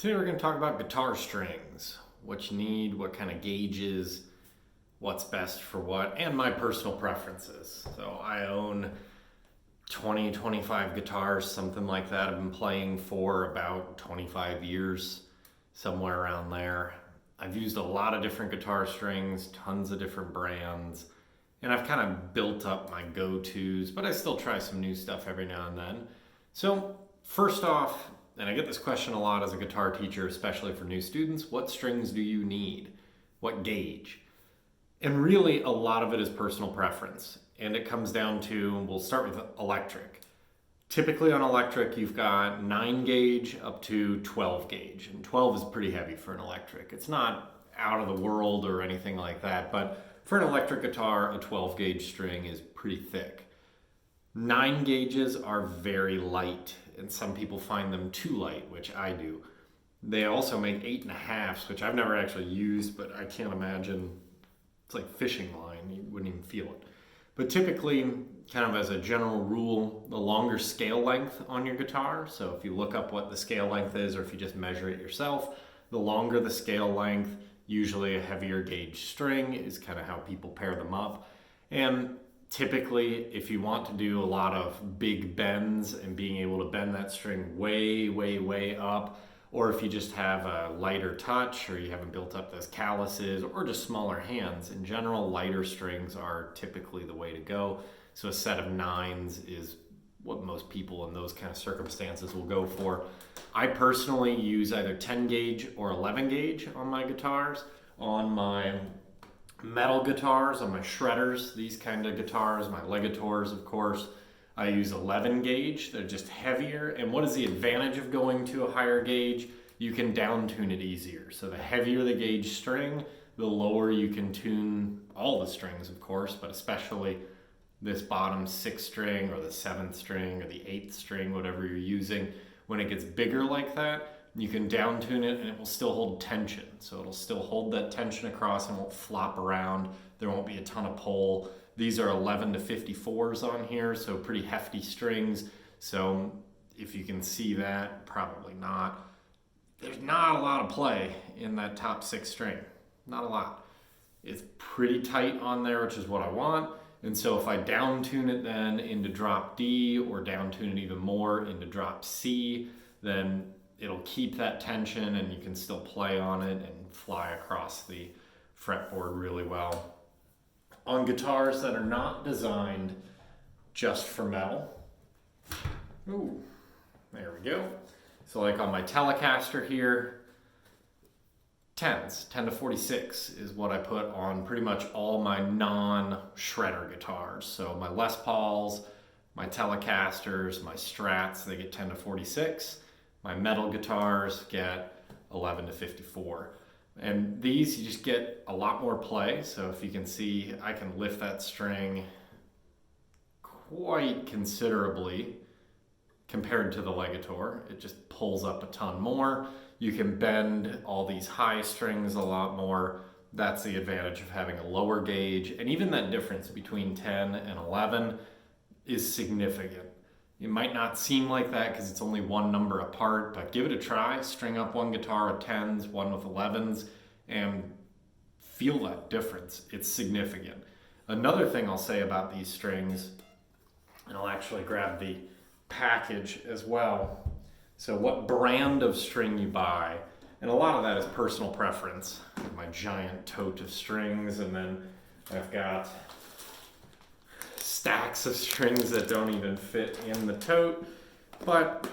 Today we're going to talk about guitar strings, what you need, what kind of gauges, what's best for what, and my personal preferences. So I own 20, 25 guitars, something like that. I've been playing for about 25 years, somewhere around there. I've used a lot of different guitar strings, tons of different brands, and I've kind of built up my go-tos, but I still try some new stuff every now and then. So first off, and I get this question a lot as a guitar teacher, especially for new students, what strings do you need? What gauge? And really, a lot of it is personal preference. And it comes down to, we'll start with electric. Typically on electric, you've got 9 gauge up to 12 gauge. And 12 is pretty heavy for an electric. It's not out of the world or anything like that, but for an electric guitar, a 12 gauge string is pretty thick. 9 gauges are very light, and some people find them too light, which I do. They also make 8.5s, which I've never actually used, but I can't imagine. It's like fishing line, you wouldn't even feel it. But typically, kind of as a general rule, the longer scale length on your guitar, so if you look up what the scale length is, or if you just measure it yourself, the longer the scale length, usually a heavier gauge string is kind of how people pair them up. And typically, if you want to do a lot of big bends and being able to bend that string way, way, way up, or if you just have a lighter touch or you haven't built up those calluses or just smaller hands, in general, lighter strings are typically the way to go. So a set of 9s is what most people in those kind of circumstances will go for. I personally use either 10 gauge or 11 gauge on my guitars. On my metal guitars, on my shredders, these kind of guitars, my Legators, of course, I use 11 gauge. They're just heavier. And what is the advantage of going to a higher gauge? You can down tune it easier. So the heavier the gauge string, the lower you can tune all the strings, of course, but especially this bottom 6th string or the 7th string or the 8th string, whatever you're using. When it gets bigger like that, you can down tune it and it will still hold tension. So it'll still hold that tension across and won't flop around. There won't be a ton of pull. These are 11 to 54s on here, so pretty hefty strings. So if you can see that, probably not. There's not a lot of play in that top 6 string. Not a lot. It's pretty tight on there, which is what I want. And so if I down tune it then into drop D or down tune it even more into drop C, then it'll keep that tension and you can still play on it and fly across the fretboard really well. On guitars that are not designed just for metal, ooh, there we go. So like on my Telecaster here, 10s, 10 to 46 is what I put on pretty much all my non-shredder guitars. So my Les Pauls, my Telecasters, my Strats, they get 10 to 46. My metal guitars get 11 to 54. And these, you just get a lot more play. So if you can see, I can lift that string quite considerably compared to the Legator. It just pulls up a ton more. You can bend all these high strings a lot more. That's the advantage of having a lower gauge. And even that difference between 10 and 11 is significant. It might not seem like that because it's only one number apart, but give it a try. String up one guitar with 10s, one with 11s, and feel that difference. It's significant. Another thing I'll say about these strings, and I'll actually grab the package as well. So what brand of string you buy, and a lot of that is personal preference. My giant tote of strings, and then I've got stacks of strings that don't even fit in the tote. But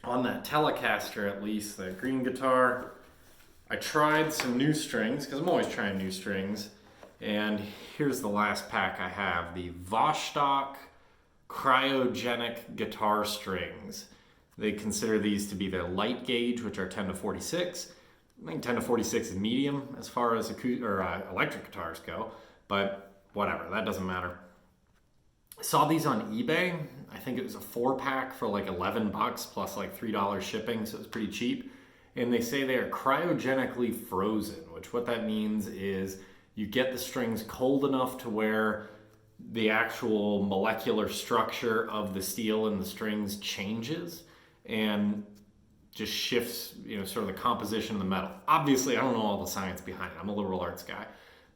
on that Telecaster, at least, the green guitar, I tried some new strings, because I'm always trying new strings. And here's the last pack I have, the Vostok cryogenic guitar strings. They consider these to be their light gauge, which are 10 to 46. I think 10 to 46 is medium as far as electric guitars go, but whatever, that doesn't matter. I saw these on eBay. I think it was a 4-pack for like $11 plus like $3 shipping, so it was pretty cheap. And they say they are cryogenically frozen, which what that means is you get the strings cold enough to where the actual molecular structure of the steel in the strings changes, and just shifts, sort of the composition of the metal. Obviously, I don't know all the science behind it. I'm a liberal arts guy.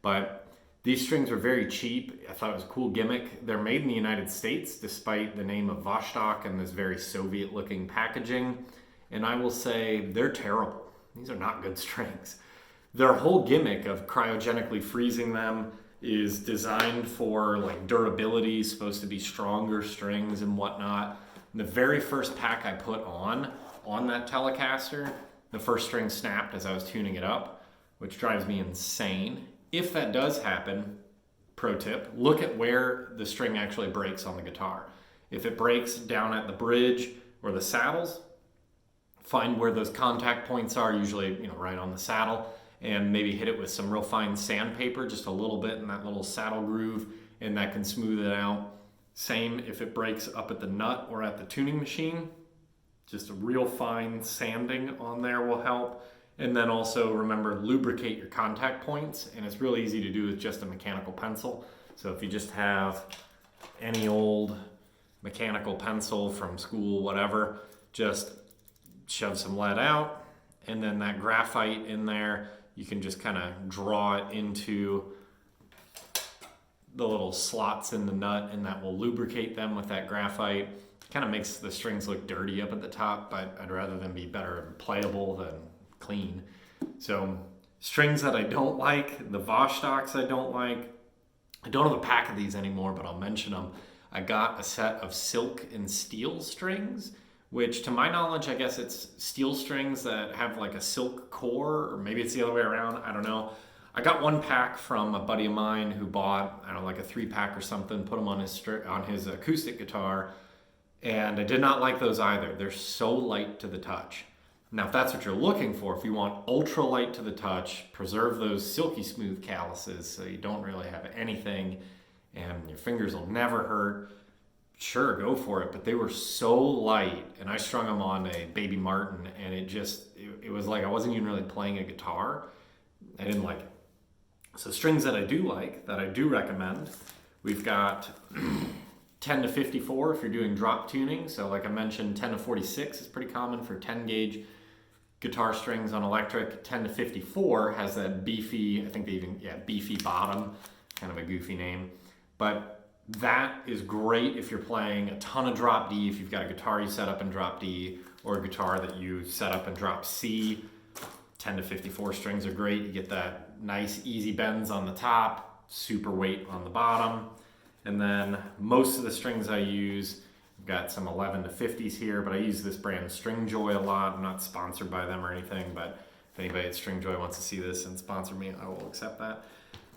But these strings were very cheap. I thought it was a cool gimmick. They're made in the United States, despite the name of Vostok and this very Soviet-looking packaging. And I will say they're terrible. These are not good strings. Their whole gimmick of cryogenically freezing them is designed for like durability, supposed to be stronger strings and whatnot. And the very first pack I put on that Telecaster, the first string snapped as I was tuning it up, which drives me insane. If that does happen, pro tip, look at where the string actually breaks on the guitar. If it breaks down at the bridge or the saddles, find where those contact points are, usually right on the saddle, and maybe hit it with some real fine sandpaper, just a little bit in that little saddle groove, and that can smooth it out. Same if it breaks up at the nut or at the tuning machine, just a real fine sanding on there will help. And then also remember, lubricate your contact points, and it's really easy to do with just a mechanical pencil. So if you just have any old mechanical pencil from school, whatever, just shove some lead out, and then that graphite in there, you can just kind of draw it into the little slots in the nut, and that will lubricate them with that graphite. Kind of makes the strings look dirty up at the top, but I'd rather them be better playable than clean. So strings that I don't like, the Vostoks I don't like. I don't have a pack of these anymore, but I'll mention them. I got a set of silk and steel strings, which to my knowledge, I guess it's steel strings that have like a silk core, or maybe it's the other way around, I don't know. I got one pack from a buddy of mine who bought, I don't know, like a 3-pack or something, put them on his acoustic guitar, and I did not like those either. They're so light to the touch. Now, if that's what you're looking for, if you want ultra light to the touch, preserve those silky smooth calluses so you don't really have anything and your fingers will never hurt, sure, go for it. But they were so light, and I strung them on a Baby Martin, and it was like I wasn't even really playing a guitar. I didn't like it. So strings that I do like, that I do recommend, we've got 10 to 54 if you're doing drop tuning. So like I mentioned, 10 to 46 is pretty common for 10 gauge guitar strings on electric. 10 to 54 has that beefy, I think they even, beefy bottom, kind of a goofy name. But that is great if you're playing a ton of drop D, if you've got a guitar you set up in drop D, or a guitar that you set up in drop C. 10 to 54 strings are great. You get that nice easy bends on the top, super weight on the bottom. And then most of the strings I use, I've got some 11 to 50s here, but I use this brand Stringjoy a lot. I'm not sponsored by them or anything, but if anybody at Stringjoy wants to see this and sponsor me, I will accept that.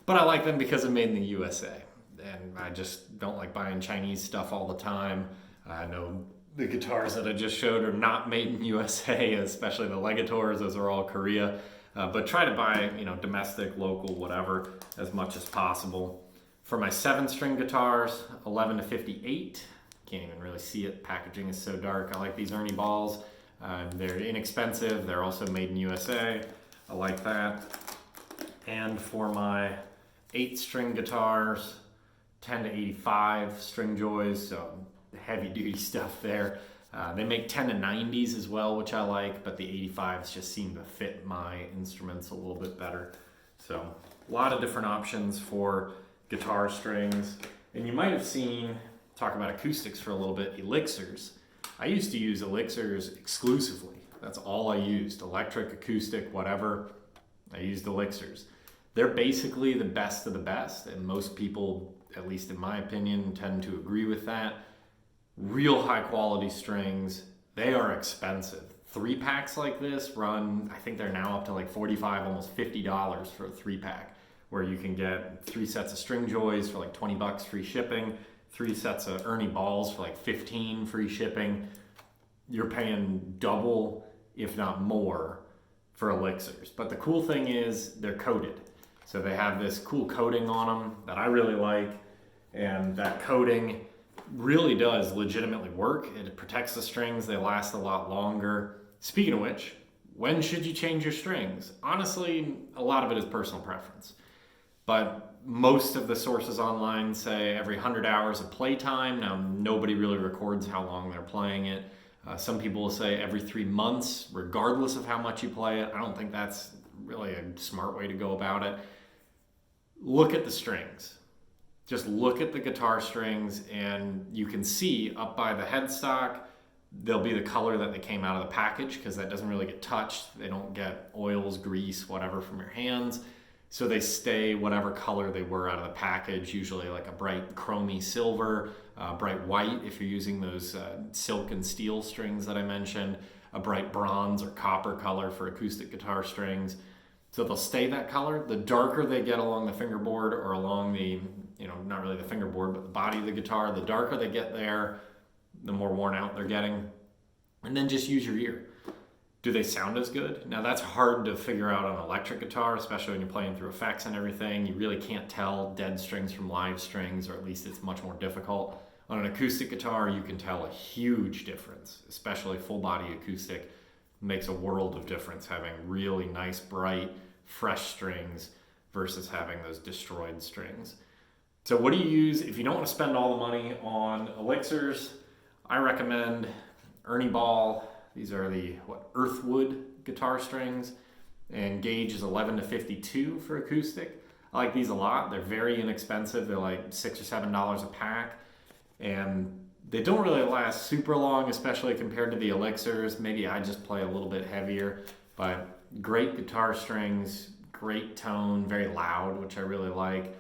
But I like them because they're made in the USA, and I just don't like buying Chinese stuff all the time. I know the guitars that I just showed are not made in USA, especially the Legators. Those are all Korea. But try to buy, domestic, local, whatever, as much as possible. For my 7-string guitars, 11 to 58. Can't even really see it. Packaging is so dark. I like these Ernie balls. They're inexpensive. They're also made in USA. I like that. And for my 8-string guitars, 10 to 85 string joys, so heavy duty stuff there. They make 10 to 90s as well, which I like, but the 85s just seem to fit my instruments a little bit better. So a lot of different options for guitar strings. And you might have seen, talk about acoustics for a little bit, elixirs. I used to use elixirs exclusively. That's all I used. Electric, acoustic, whatever. I used elixirs. They're basically the best of the best, and most people, at least in my opinion, tend to agree with that. Real high quality strings. They are expensive. 3-packs like this run, I think they're now up to like $45, almost $50 for a 3-pack, where you can get 3 sets of string joys for like $20 free shipping, 3 sets of Ernie balls for like $15 free shipping. You're paying double, if not more, for elixirs. But the cool thing is they're coated. So they have this cool coating on them that I really like, and that coating really does legitimately work. It protects the strings. They last a lot longer. Speaking of which, when should you change your strings? Honestly, a lot of it is personal preference. But most of the sources online say every 100 hours of playtime. Now, nobody really records how long they're playing it. Some people will say every 3 months, regardless of how much you play it. I don't think that's really a smart way to go about it. Look at the strings. Just look at the guitar strings, and you can see up by the headstock, they'll be the color that they came out of the package, because that doesn't really get touched. They don't get oils, grease, whatever from your hands. So they stay whatever color they were out of the package, usually like a bright chromy silver, bright white if you're using those silk and steel strings that I mentioned, a bright bronze or copper color for acoustic guitar strings. So they'll stay that color. The darker they get along the fingerboard or along the, not really the fingerboard, but the body of the guitar, the darker they get there, the more worn out they're getting. And then just use your ear. Do they sound as good? Now that's hard to figure out on an electric guitar, especially when you're playing through effects and everything. You really can't tell dead strings from live strings, or at least it's much more difficult. On an acoustic guitar, you can tell a huge difference, especially full body acoustic. Makes a world of difference having really nice, bright, fresh strings versus having those destroyed strings. So what do you use if you don't want to spend all the money on elixirs? I recommend Ernie Ball. These are the Earthwood guitar strings, and gauge is 11 to 52 for acoustic. I like these a lot. They're very inexpensive. They're like $6 or $7 a pack, and they don't really last super long, especially compared to the elixirs. Maybe I just play a little bit heavier, but great guitar strings, great tone, very loud, which I really like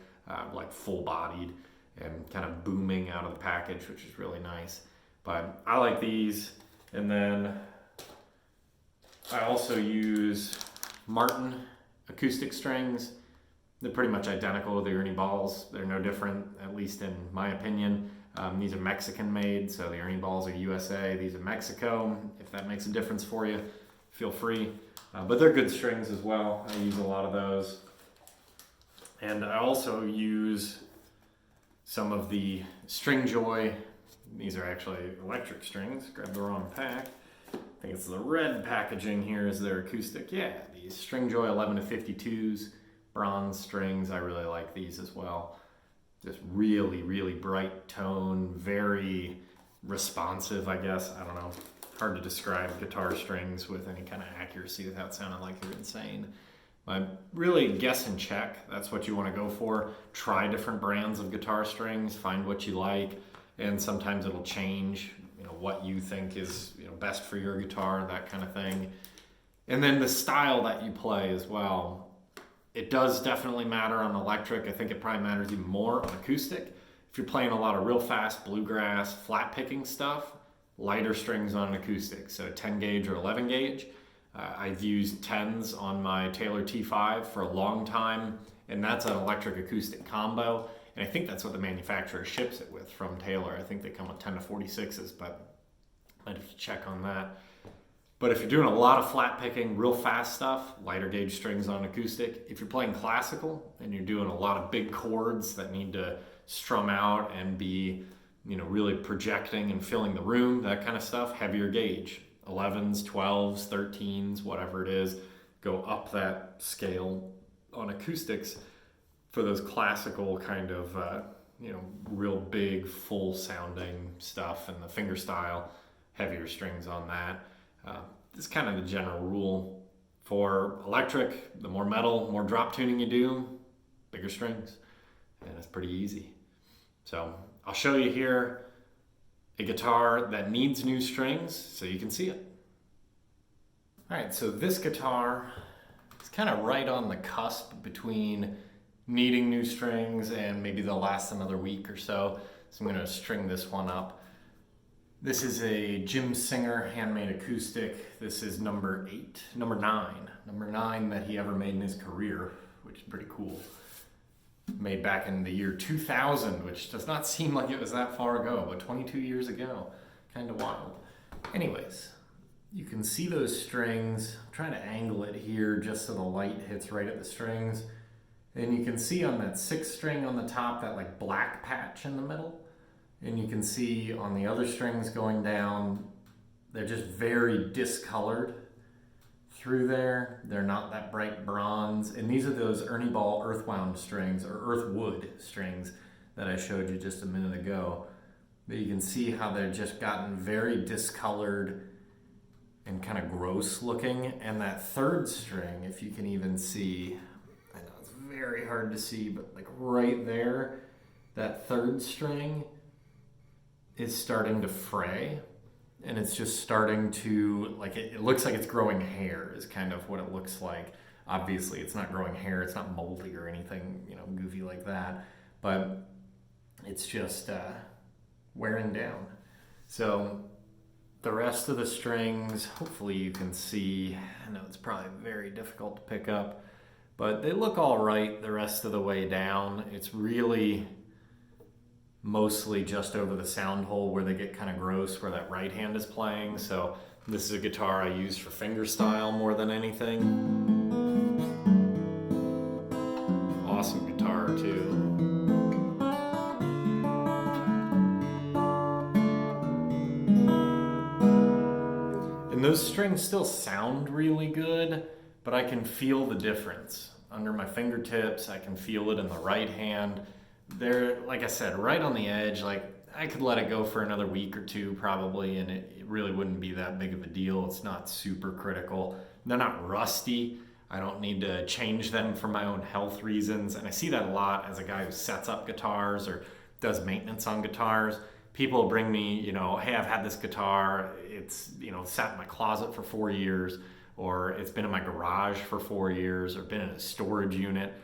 full-bodied and kind of booming out of the package, which is really nice. But I like these. And then I also use Martin acoustic strings. They're pretty much identical to the Ernie Balls. They're no different, at least in my opinion. These are Mexican made, so the Ernie Balls are USA. These are Mexico. If that makes a difference for you, feel free. But they're good strings as well. I use a lot of those. And I also use some of the String Joy. These are actually electric strings. Grabbed the wrong pack. I think it's the red packaging here is their acoustic. Yeah, these String Joy 11 to 52s, bronze strings. I really like these as well. Just really, really bright tone, very responsive, I guess. I don't know. Hard to describe guitar strings with any kind of accuracy without sounding like you're insane. But really guess and check. That's what you want to go for. Try different brands of guitar strings. Find what you like. And sometimes it'll change, what you think is, best for your guitar, that kind of thing. And then the style that you play as well. It does definitely matter on electric. I think it probably matters even more on acoustic. If you're playing a lot of real fast bluegrass, flat picking stuff, lighter strings on an acoustic. So 10 gauge or 11 gauge. I've used 10s on my Taylor T5 for a long time, and that's an electric acoustic combo. And I think that's what the manufacturer ships it with from Taylor. I think they come with 10 to 46s, but I'd have to check on that. But if you're doing a lot of flat picking, real fast stuff, lighter gauge strings on acoustic. If you're playing classical and you're doing a lot of big chords that need to strum out and be, really projecting and filling the room, that kind of stuff, heavier gauge. 11s, 12s, 13s, whatever it is, go up that scale on acoustics for those classical kind of, real big, full sounding stuff, and the finger style, heavier strings on that. This is kind of the general rule. For electric, the more metal, more drop tuning you do, bigger strings, and it's pretty easy. So I'll show you here a guitar that needs new strings so you can see it. All right, so this guitar is kind of right on the cusp between needing new strings and maybe they'll last another week or so. So I'm going to string this one up. This is a Jim Singer handmade acoustic. This is number 9 that he ever made in his career, which is pretty cool. Made back in the year 2000, which does not seem like it was that far ago, but 22 years ago. Kind of wild. Anyways, you can see those strings. I'm trying to angle it here just so the light hits right at the strings. And you can see on that 6th string on the top, that black patch in the middle. And you can see on the other strings going down, they're just very discolored through there. They're not that bright bronze. And these are those Ernie Ball earthwound strings, or earthwood strings, that I showed you just a minute ago. But you can see how they've just gotten very discolored and kind of gross looking. And that third string, if you can even see, I know it's very hard to see, but like right there, that third string is starting to fray. And it's just starting to, like, it looks like it's growing hair is kind of what it looks like. Obviously, it's not growing hair. It's not moldy or anything, goofy like that. But it's just wearing down. So the rest of the strings, hopefully you can see. I know it's probably very difficult to pick up, but they look all right the rest of the way down. It's really mostly just over the sound hole where they get kind of gross, where that right hand is playing. So this is a guitar I use for fingerstyle more than anything. Awesome guitar too. And those strings still sound really good, but I can feel the difference. Under my fingertips, I can feel it in the right hand. They're, like I said, right on the edge. Like, I could let it go for another week or two probably, and it really wouldn't be that big of a deal. It's not super critical. They're not rusty. I don't need to change them for my own health reasons. And I see that a lot as a guy who sets up guitars or does maintenance on guitars. People bring me, hey, I've had this guitar. It's, sat in my closet for 4 years, or it's been in my garage for 4 years, or been in a storage unit.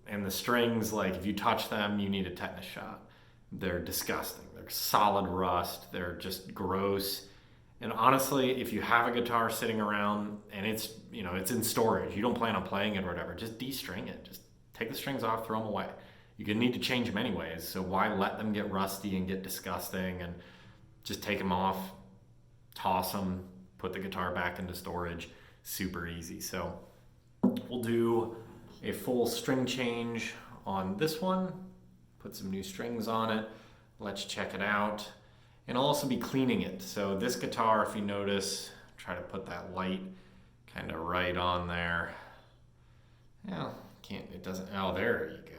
And the strings, like, if you touch them, you need a tetanus shot. They're disgusting. They're solid rust. They're just gross. And honestly, if you have a guitar sitting around and it's, it's in storage, you don't plan on playing it or whatever, just de-string it. Just take the strings off, throw them away. You're going to need to change them anyways, so why let them get rusty and get disgusting? And just take them off, toss them, put the guitar back into storage. Super easy. So we'll do a full string change on this one, put some new strings on it. Let's check it out. And I'll also be cleaning it. So this guitar, if you notice, try to put that light kind of right on there. Yeah, it doesn't, oh, there you go.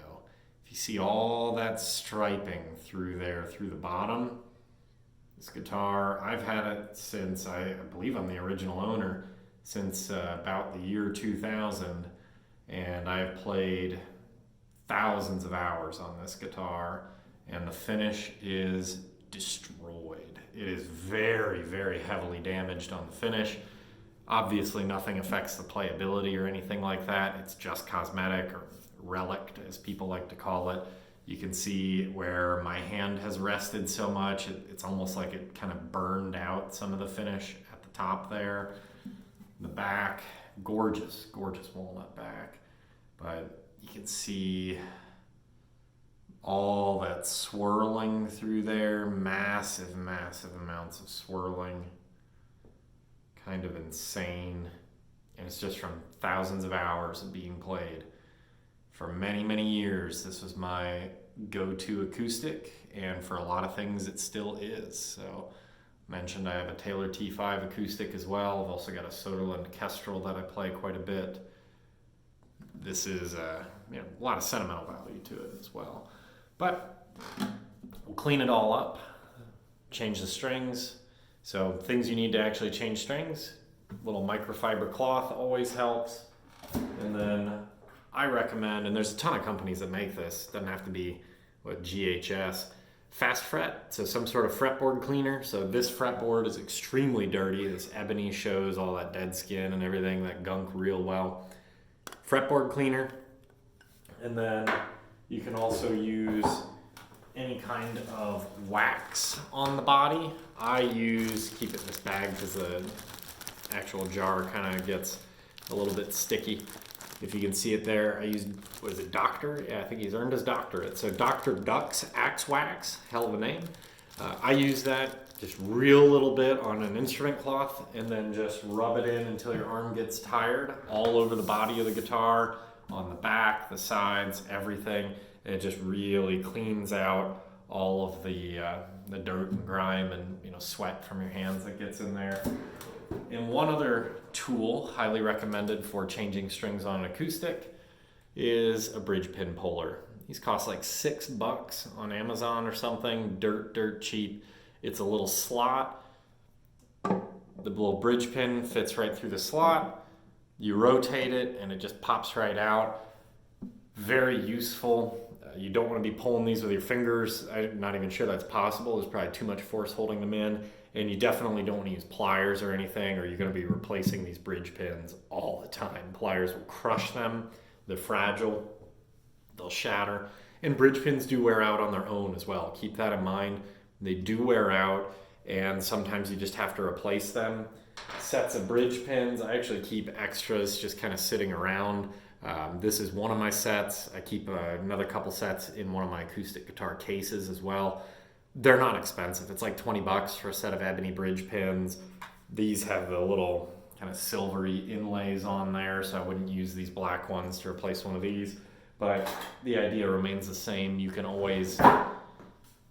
If you see all that striping through there, through the bottom, this guitar, I've had it since, I believe I'm the original owner, since about the year 2000. And I've played thousands of hours on this guitar, and the finish is destroyed. It is very, very heavily damaged on the finish. Obviously, nothing affects the playability or anything like that. It's just cosmetic, or relict, as people like to call it. You can see where my hand has rested so much. It's almost like it kind of burned out some of the finish at the top there. The back, gorgeous walnut back, but you can see all that swirling through there, massive amounts of swirling, kind of insane. And it's just from thousands of hours of being played. For many years, this was my go-to acoustic, and for a lot of things it still is. So mentioned I have a Taylor T5 acoustic as well. I've also got a Soderlund Kestrel that I play quite a bit. This is a lot of sentimental value to it as well. But we'll clean it all up, change the strings. So things you need to actually change strings, little microfiber cloth always helps. And then I recommend, and there's a ton of companies that make this, doesn't have to be GHS, Fast Fret, so some sort of fretboard cleaner. So this fretboard is extremely dirty. This ebony shows all that dead skin and everything, that gunk real well. Fretboard cleaner. And then you can also use any kind of wax on the body. I keep it in this bag because the actual jar kind of gets a little bit sticky. If you can see it there, I used, Doctor? Yeah, I think he's earned his doctorate. So Dr. Duck's Axe Wax, hell of a name. I use that just real little bit on an instrument cloth and then just rub it in until your arm gets tired, all over the body of the guitar, on the back, the sides, everything. It just really cleans out all of the dirt and grime and sweat from your hands that gets in there. And one other tool highly recommended for changing strings on an acoustic is a bridge pin puller. These cost like $6 on Amazon or something. Dirt cheap. It's a little slot. The little bridge pin fits right through the slot. You rotate it and it just pops right out. Very useful. You don't want to be pulling these with your fingers. I'm not even sure that's possible. There's probably too much force holding them in. And you definitely don't want to use pliers or anything, or you're going to be replacing these bridge pins all the time. Pliers will crush them. They're fragile. They'll shatter. And bridge pins do wear out on their own as well. Keep that in mind. They do wear out, and sometimes you just have to replace them. Sets of bridge pins. I actually keep extras just kind of sitting around. This is one of my sets. I keep another couple sets in one of my acoustic guitar cases as well. They're not expensive. It's like $20 for a set of ebony bridge pins. These have the little kind of silvery inlays on there, so I wouldn't use these black ones to replace one of these. But the idea remains the same. You can always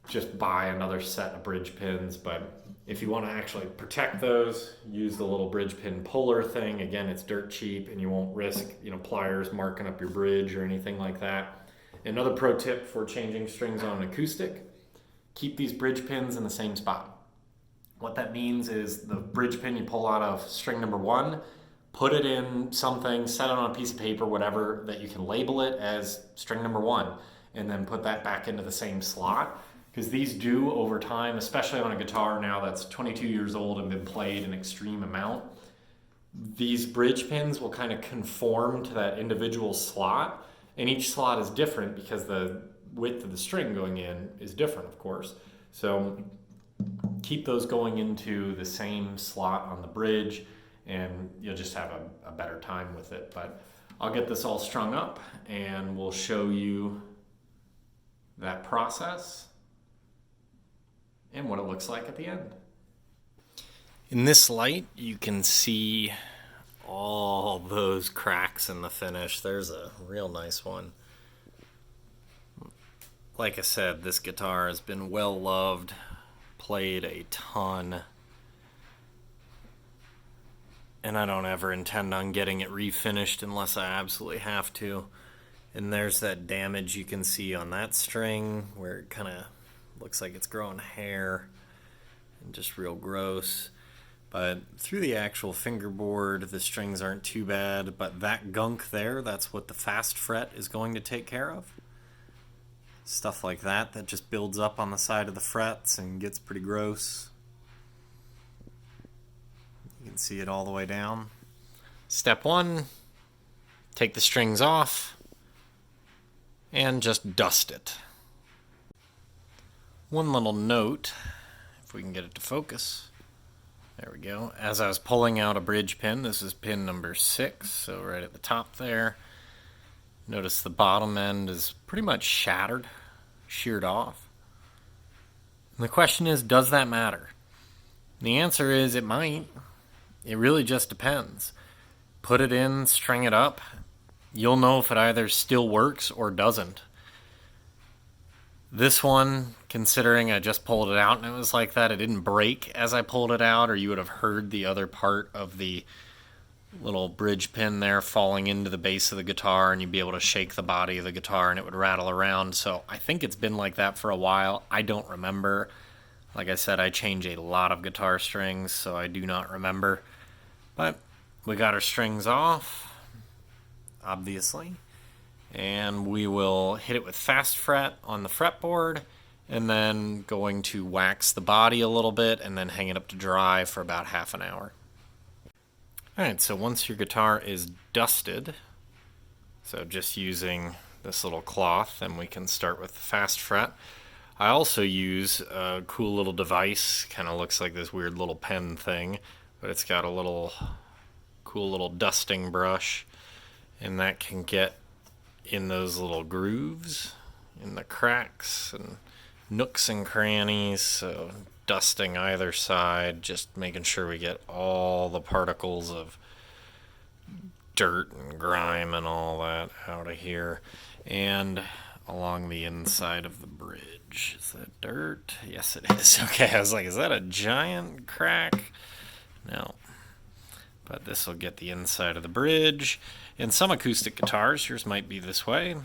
just buy another set of bridge pins, but if you want to actually protect those, use the little bridge pin puller thing. Again, it's dirt cheap and you won't risk, pliers marking up your bridge or anything like that. Another pro tip for changing strings on an acoustic: keep these bridge pins in the same spot. What that means is the bridge pin you pull out of string number 1, put it in something, set it on a piece of paper, whatever, that you can label it as string number 1, and then put that back into the same slot. Because these do, over time, especially on a guitar now that's 22 years old and been played an extreme amount, these bridge pins will kind of conform to that individual slot. And each slot is different because the width of the string going in is different, of course. So keep those going into the same slot on the bridge, and you'll just have a better time with it. But I'll get this all strung up and we'll show you that process and what it looks like at the end. In this light, you can see all those cracks in the finish. There's a real nice one. Like I said, this guitar has been well loved, played a ton, and I don't ever intend on getting it refinished unless I absolutely have to. And there's that damage you can see on that string where it kind of looks like it's growing hair and just real gross. But through the actual fingerboard, the strings aren't too bad, but that gunk there, that's what the fast fret is going to take care of. Stuff like that just builds up on the side of the frets and gets pretty gross. You can see it all the way down. Step 1, take the strings off and just dust it. One little note, if we can get it to focus. There we go. As I was pulling out a bridge pin, this is pin number 6, so right at the top there, notice the bottom end is pretty much shattered, sheared off. And the question is, does that matter? The answer is it might. It really just depends. Put it in, string it up. You'll know if it either still works or doesn't. This one, considering I just pulled it out and it was like that, it didn't break as I pulled it out, or you would have heard the other part of the little bridge pin there falling into the base of the guitar, and you'd be able to shake the body of the guitar and it would rattle around. So I think it's been like that for a while. I don't remember. Like I said, I change a lot of guitar strings, so I do not remember. But we got our strings off, obviously. And we will hit it with fast fret on the fretboard, and then going to wax the body a little bit and then hang it up to dry for about half an hour. Alright, so once your guitar is dusted, so just using this little cloth, then we can start with the fast fret. I also use a cool little device, kind of looks like this weird little pen thing, but it's got a little cool little dusting brush, and that can get in those little grooves, in the cracks and nooks and crannies. So dusting either side, just making sure we get all the particles of dirt and grime and all that out of here. And along the inside of the bridge. Is that dirt? Yes, it is. Okay, I was like, is that a giant crack? No. But this will get the inside of the bridge. In some acoustic guitars, yours might be this way.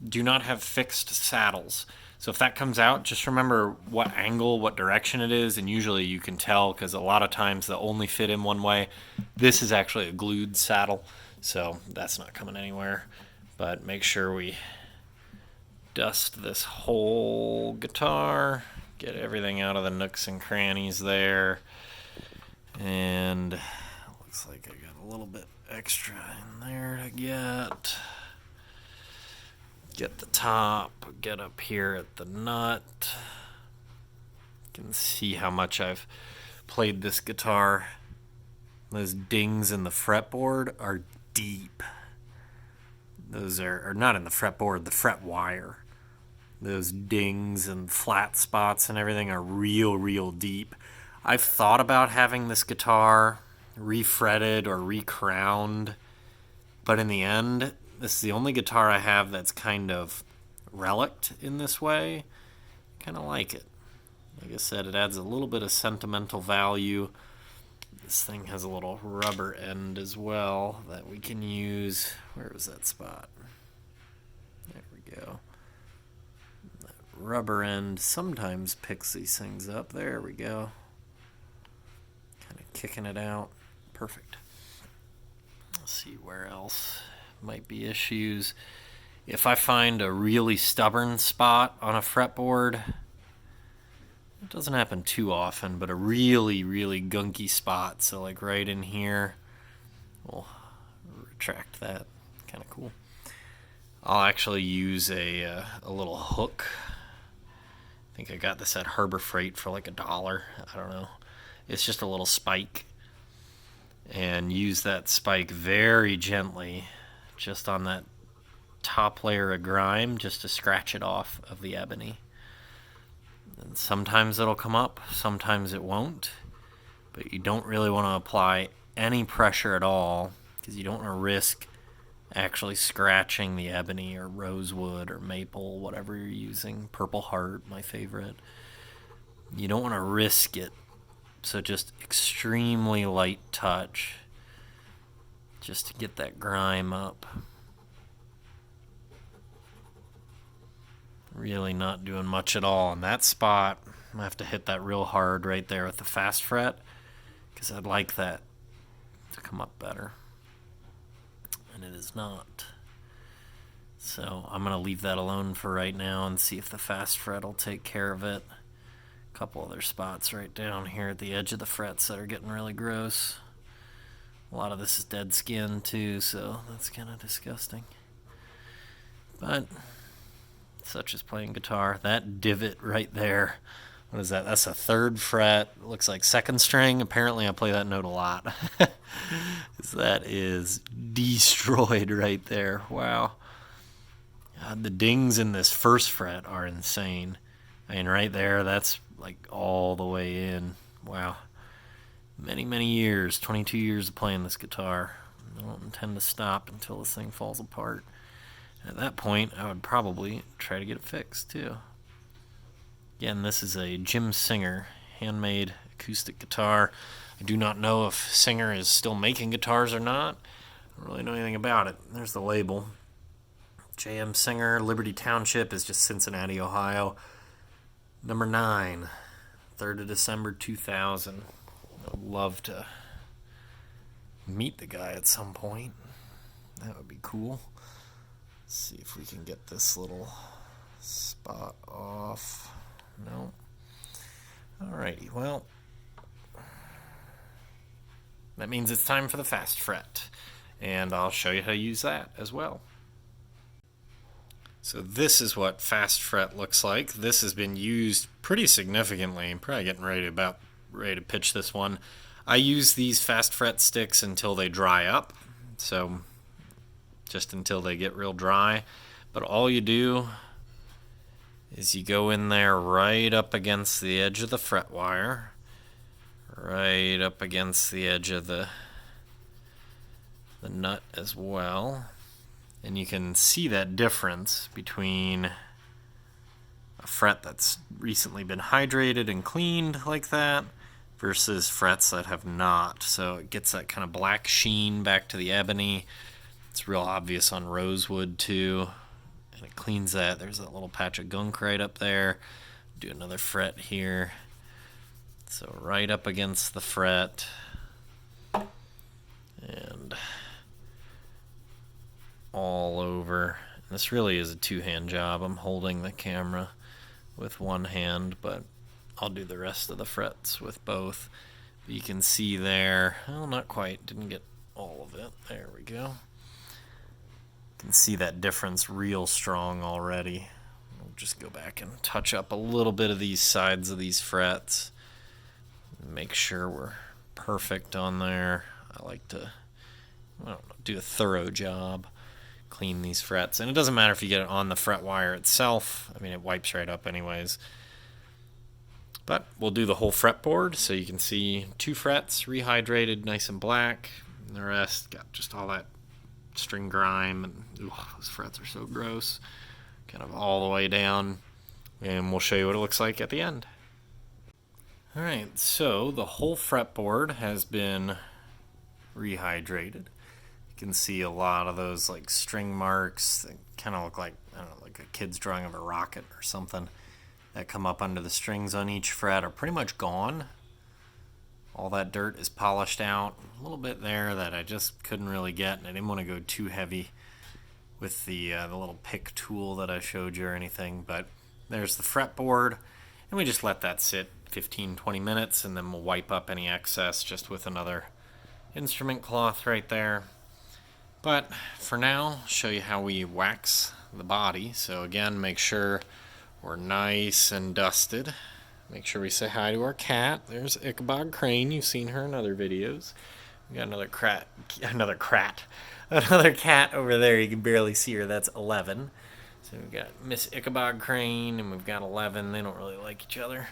do not have fixed saddles. So if that comes out, just remember what angle, what direction it is, and usually you can tell because a lot of times they'll only fit in one way. This is actually a glued saddle, so that's not coming anywhere. But make sure we dust this whole guitar, get everything out of the nooks and crannies there. And looks like I got a little bit extra in there to get the top, get up here at the nut. You can see how much I've played this guitar. Those dings in the fretboard are deep. Those are not in the fretboard, the fret wire. Those dings and flat spots and everything are real deep. I've thought about having this guitar refretted or recrowned, but in the end, this is the only guitar I have that's kind of relict in this way. Kind of like it. Like I said, it adds a little bit of sentimental value. This thing has a little rubber end as well that we can use. Where was that spot? There we go. That rubber end sometimes picks these things up. There we go. Kind of kicking it out. Perfect. Let's see where else might be issues. If I find a really stubborn spot on a fretboard, it doesn't happen too often, but a really gunky spot, so like right in here, we'll retract that. Kind of cool. I'll actually use a little hook. I think I got this at Harbor Freight for like $1. I don't know. It's just a little spike, and use that spike very gently just on that top layer of grime just to scratch it off of the ebony. And sometimes it'll come up, sometimes it won't, but you don't really want to apply any pressure at all because you don't want to risk actually scratching the ebony or rosewood or maple, whatever you're using. Purple Heart, my favorite. You don't want to risk it, so just extremely light touch just to get that grime up. Really not doing much at all in that spot. I'm going to have to hit that real hard right there with the fast fret because I'd like that to come up better. And it is not. So I'm going to leave that alone for right now and see if the fast fret will take care of it. A couple other spots right down here at the edge of the frets that are getting really gross. A lot of this is dead skin too, so that's kind of disgusting. But such is playing guitar. That divot right there, what is that? That's a 3rd fret. It looks like 2nd string. Apparently I play that note a lot. That is destroyed right there. Wow. God, the dings in this 1st fret are insane. I mean, right there, that's like all the way in. Wow. Many years, 22 years of playing this guitar. I don't intend to stop until this thing falls apart. At that point, I would probably try to get it fixed, too. Again, this is a Jim Singer handmade acoustic guitar. I do not know if Singer is still making guitars or not. I don't really know anything about it. There's the label. J.M. Singer, Liberty Township is just Cincinnati, Ohio. Number 9, 3rd of December 2000. I'd love to meet the guy at some point. That would be cool. Let's see if we can get this little spot off. No. Alrighty, well, that means it's time for the fast fret, and I'll show you how to use that as well. So this is what fast fret looks like. This has been used pretty significantly. I'm probably getting ready to pitch this one. I use these fast fret sticks until they dry up, so just until they get real dry. But all you do is you go in there right up against the edge of the fret wire, right up against the edge of the nut as well. And you can see that difference between a fret that's recently been hydrated and cleaned like that versus frets that have not. So it gets that kind of black sheen back to the ebony. It's real obvious on rosewood too. and it cleans that. There's that little patch of gunk right up there. Do another fret here. So right up against the fret. And all over. This really is a two-hand job. I'm holding the camera with one hand, but I'll do the rest of the frets with both. But you can see there, well, not quite, didn't get all of it. There we go. You can see that difference real strong already. We'll just go back and touch up a little bit of these sides of these frets. Make sure we're perfect on there. I like to, I don't know, do a thorough job. Clean these frets. And it doesn't matter if you get it on the fret wire itself. I mean, it wipes right up anyways. But we'll do the whole fretboard so you can see 2 frets, rehydrated, nice and black. And the rest got just all that string grime. And those frets are so gross. Kind of all the way down. And we'll show you what it looks like at the end. Alright, so the whole fretboard has been rehydrated. You can see a lot of those like string marks that kind of look like, I don't know, like a kid's drawing of a rocket or something that come up under the strings on each fret are pretty much gone. All that dirt is polished out. A little bit there that I just couldn't really get, and I didn't want to go too heavy with the little pick tool that I showed you or anything. But there's the fretboard, and we just let that sit 15-20 minutes, and then we'll wipe up any excess just with another instrument cloth right there. But for now, I'll show you how we wax the body. So again, make sure we're nice and dusted. Make sure we say hi to our cat. There's Ichabod Crane. You've seen her in other videos. We got another cat over there. You can barely see her. That's 11. So we've got Miss Ichabod Crane and we've got 11. They don't really like each other.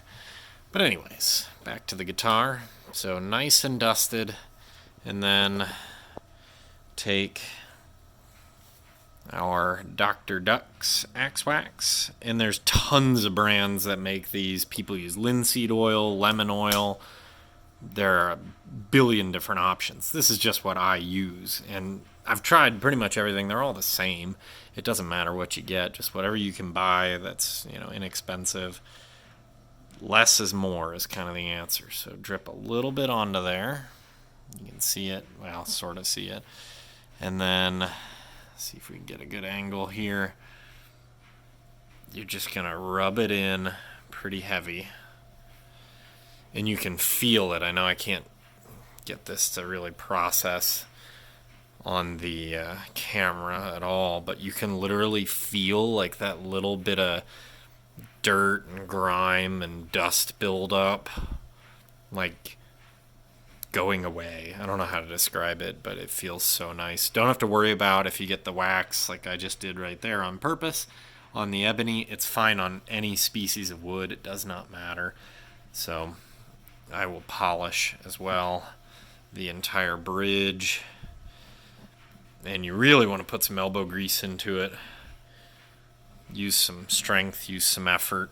But anyways, back to the guitar. So nice and dusted, and then take our Dr. Duck's Axe Wax, and there's tons of brands that make these. People use linseed oil, lemon oil. There are a billion different options. This is just what I use, and I've tried pretty much everything. They're all the same. It doesn't matter what you get, just whatever you can buy that's, inexpensive. Less is more is kind of the answer. So drip a little bit onto there. You can see it, well, sort of see it. And then, see if we can get a good angle here. You're just going to rub it in pretty heavy. And you can feel it. I know I can't get this to really process on the camera at all, but you can literally feel like that little bit of dirt and grime and dust build up, like going away. I don't know how to describe it, but it feels so nice. Don't have to worry about if you get the wax like I just did right there on purpose. On the ebony, it's fine on any species of wood. It does not matter. So I will polish as well the entire bridge. And you really want to put some elbow grease into it. Use some strength, use some effort.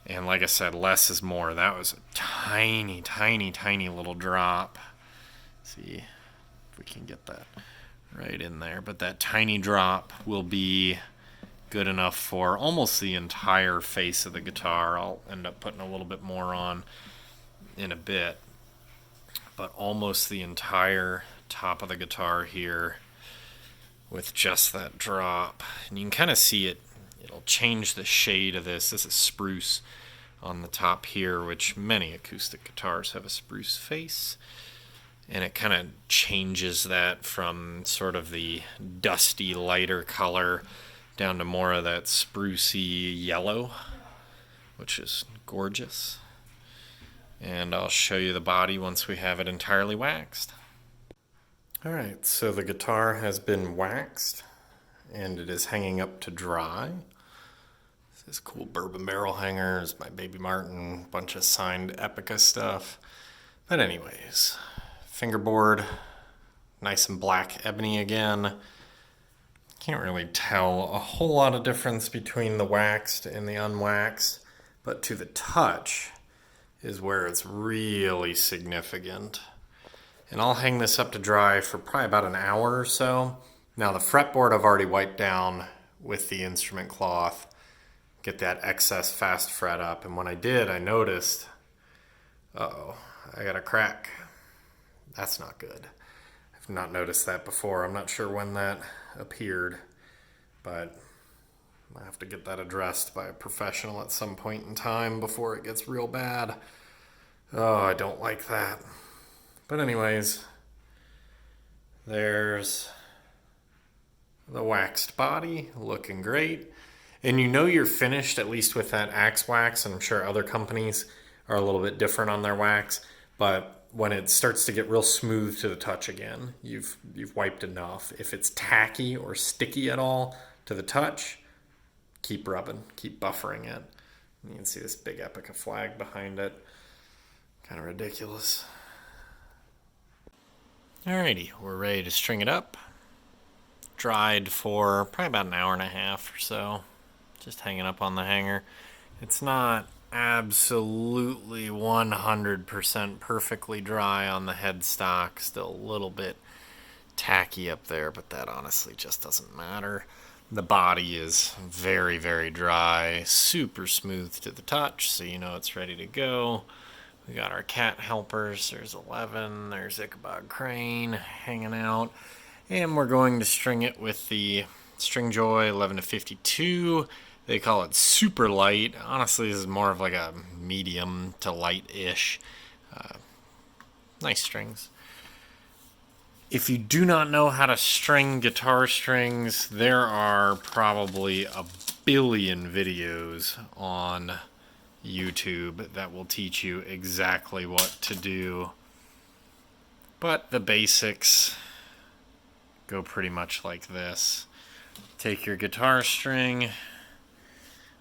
And like I said, less is more. That was a tiny, tiny, tiny little drop. See if we can get that right in there. But that tiny drop will be good enough for almost the entire face of the guitar. I'll end up putting a little bit more on in a bit. But almost the entire top of the guitar here with just that drop. And you can kind of see it. It'll change the shade of this. This is spruce on the top here, which many acoustic guitars have a spruce face. And it kind of changes that from sort of the dusty, lighter color down to more of that sprucey yellow, which is gorgeous. And I'll show you the body once we have it entirely waxed. Alright, so the guitar has been waxed and it is hanging up to dry. This is cool bourbon barrel hangers, my Baby Martin, bunch of signed Epica stuff. But anyways, fingerboard, nice and black ebony again. Can't really tell a whole lot of difference between the waxed and the unwaxed, but to the touch is where it's really significant. And I'll hang this up to dry for probably about an hour or so. Now the fretboard I've already wiped down with the instrument cloth, get that excess fast fret up, and when I did, I noticed, uh-oh, I got a crack. That's not good. I've not noticed that before. I'm not sure when that appeared, but I have to get that addressed by a professional at some point in time before it gets real bad. Oh, I don't like that. But anyways, there's the waxed body, looking great. And you know you're finished, at least with that Axe wax, and I'm sure other companies are a little bit different on their wax, but when it starts to get real smooth to the touch again, you've wiped enough. If it's tacky or sticky at all to the touch, keep rubbing, keep buffering it. You can see this big Epica flag behind it. Kind of ridiculous. Alrighty, we're ready to string it up. Dried for probably about an hour and a half or so. Just hanging up on the hanger. It's not absolutely 100% perfectly dry on the headstock. Still a little bit tacky up there, but that honestly just doesn't matter. The body is very, very dry, super smooth to the touch, so you know it's ready to go. We got our cat helpers. There's 11. There's Ichabod Crane hanging out. And we're going to string it with the String Joy 11 to 52. They call it super light. Honestly, this is more of like a medium to light-ish. Nice strings. If you do not know how to string guitar strings, there are probably a billion videos on YouTube that will teach you exactly what to do. But the basics go pretty much like this. Take your guitar string,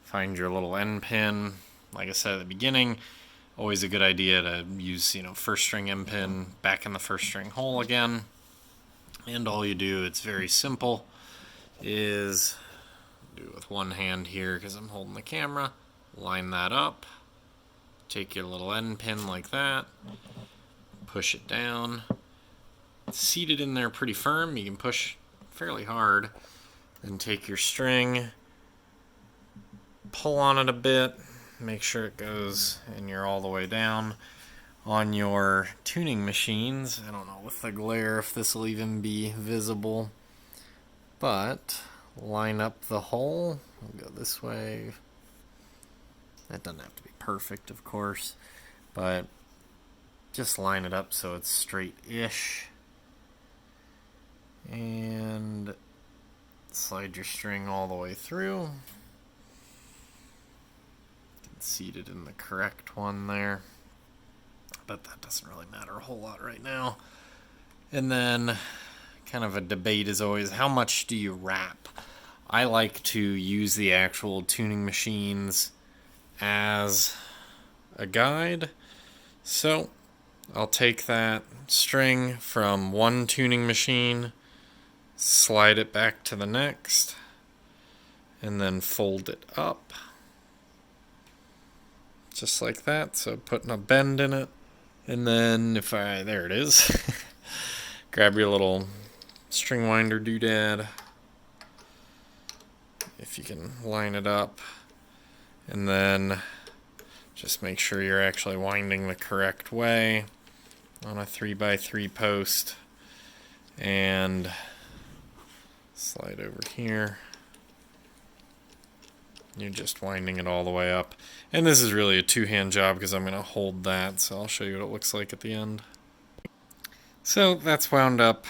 find your little end pin. Like I said at the beginning, always a good idea to use, first string end pin back in the first string hole again. And all you do, it's very simple, is do it with one hand here because I'm holding the camera. Line that up. Take your little end pin like that. Push it down. Seat it in there pretty firm. You can push fairly hard. Then take your string, pull on it a bit, make sure it goes and you're all the way down. On your tuning machines, I don't know with the glare if this will even be visible, but line up the hole. We'll go this way. That doesn't have to be perfect, of course, but just line it up so it's straight-ish. And slide your string all the way through. You can seat it in the correct one there, but that doesn't really matter a whole lot right now. And then kind of a debate is always, how much do you wrap? I like to use the actual tuning machines as a guide. So I'll take that string from one tuning machine, slide it back to the next, and then fold it up. Just like that, so putting a bend in it. And then there it is. Grab your little string winder doodad, if you can line it up, and then just make sure you're actually winding the correct way on a 3x3 post, and slide over here. You're just winding it all the way up. And this is really a two-hand job because I'm going to hold that, so I'll show you what it looks like at the end. So that's wound up,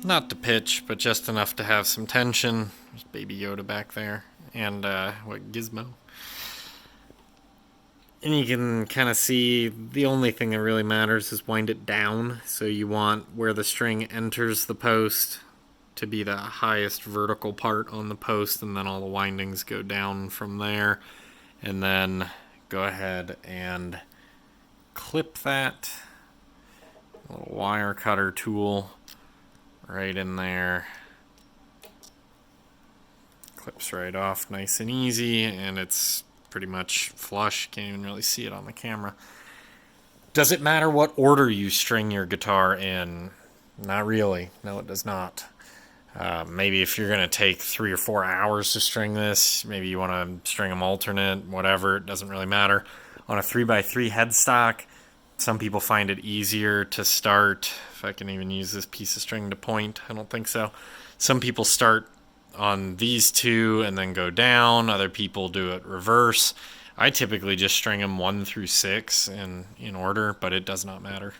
not to pitch, but just enough to have some tension. There's Baby Yoda back there, and Gizmo. And you can kind of see the only thing that really matters is wind it down. So you want where the string enters the post to be the highest vertical part on the post, and then all the windings go down from there. And then go ahead and clip that little wire cutter tool right in there. Clips right off nice and easy, and it's pretty much flush. Can't even really see it on the camera. Does it matter what order you string your guitar in? Not really. No, it does not. Maybe if you're going to take 3 or 4 hours to string this, maybe you want to string them alternate, whatever, it doesn't really matter. On a 3x3 headstock, some people find it easier to start, if I can even use this piece of string to point, I don't think so. Some people start on these two and then go down, other people do it reverse. I typically just string them 1 through 6 in order, but it does not matter.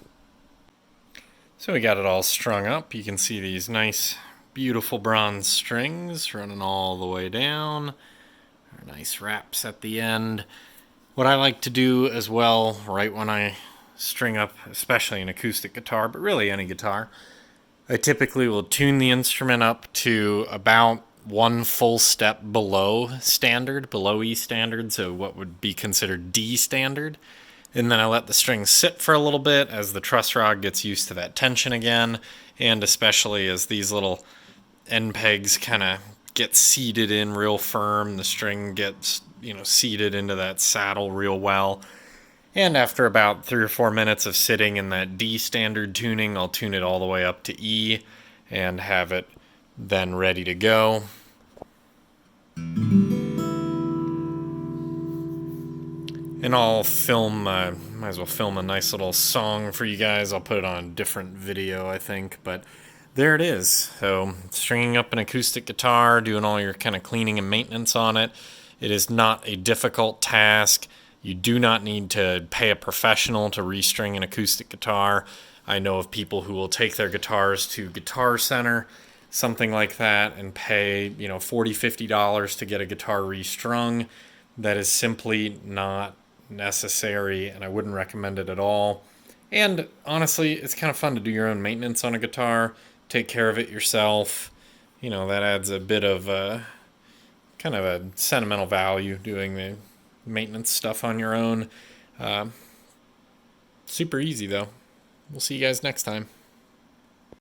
So we got it all strung up. You can see these nice, beautiful bronze strings running all the way down. Nice wraps at the end. What I like to do as well, right when I string up, especially an acoustic guitar, but really any guitar, I typically will tune the instrument up to about 1 full step below standard, below E standard, so what would be considered D standard. And then I let the string sit for a little bit as the truss rod gets used to that tension again, and especially as these little end pegs kind of get seated in real firm, the string gets, seated into that saddle real well. And after about 3 or 4 minutes of sitting in that D standard tuning, I'll tune it all the way up to E and have it then ready to go. And I'll film, might as well film a nice little song for you guys. I'll put it on a different video, I think, but there it is. So stringing up an acoustic guitar, doing all your kind of cleaning and maintenance on it. It is not a difficult task. You do not need to pay a professional to restring an acoustic guitar. I know of people who will take their guitars to Guitar Center, something like that, and pay, $40, $50 to get a guitar restrung. That is simply not necessary, and I wouldn't recommend it at all. And honestly, it's kind of fun to do your own maintenance on a guitar, take care of it yourself. That adds a bit of kind of a sentimental value, doing the maintenance stuff on your own. Super easy though. We'll see you guys next time.